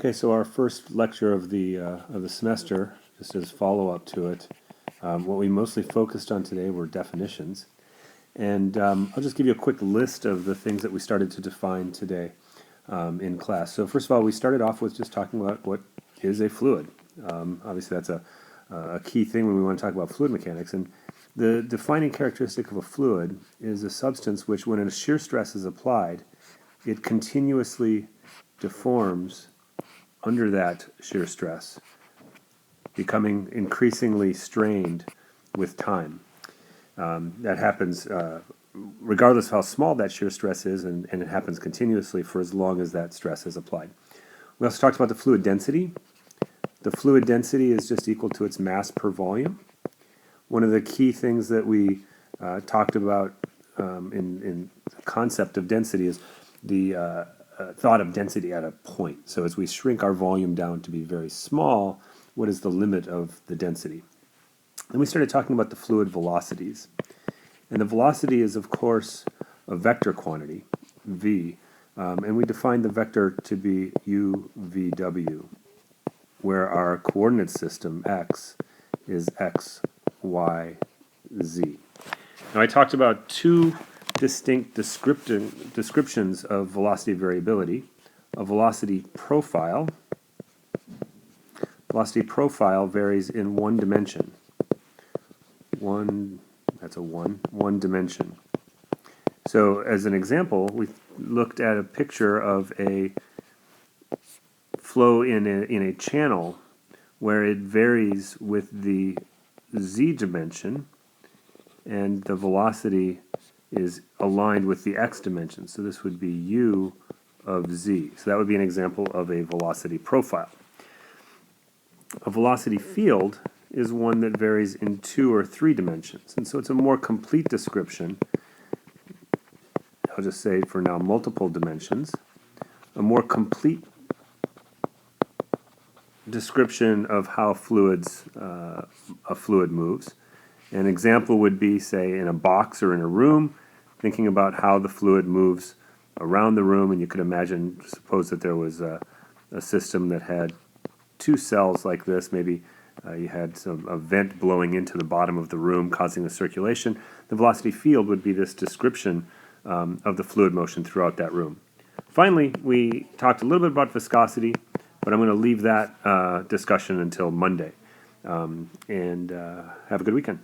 Okay, so our first lecture of the semester, just as follow-up to it, what we mostly focused on today were definitions. And I'll just give you a quick list of the things that we started to define today in class. So first of all, we started off with just talking about what is a fluid. Obviously, that's a key thing when we want to talk about fluid mechanics. And the defining characteristic of a fluid is a substance which, when a shear stress is applied, it continuously deforms under that shear stress, becoming increasingly strained with time. That happens regardless of how small that shear stress is, and it happens continuously for as long as that stress is applied. We also talked about the fluid density. The fluid density is just equal to its mass per volume. One of the key things that we talked about in the concept of density is the thought of density at a point. So as we shrink our volume down to be very small, what is the limit of the density? Then we started talking about the fluid velocities. And the velocity is, of course, a vector quantity, v, and we defined the vector to be u, v, w, where our coordinate system, x, is x, y, z. Now I talked about two distinct descriptions of velocity variability. A velocity profile. Velocity profile varies in one dimension. One dimension. So as an example, we looked at a picture of a flow in a channel where it varies with the z dimension and the velocity is aligned with the x dimension. So this would be u of z. So that would be an example of a velocity profile. A velocity field is one that varies in 2 or 3 dimensions. And so it's a more complete description. I'll just say for now multiple dimensions. A more complete description of how a fluid moves. An example would be, say, in a box or in a room, thinking about how the fluid moves around the room, and you could imagine, suppose that there was a system that had 2 cells like this. Maybe you had a vent blowing into the bottom of the room, causing the circulation. The velocity field would be this description of the fluid motion throughout that room. Finally, we talked a little bit about viscosity, but I'm going to leave that discussion until Monday. And have a good weekend.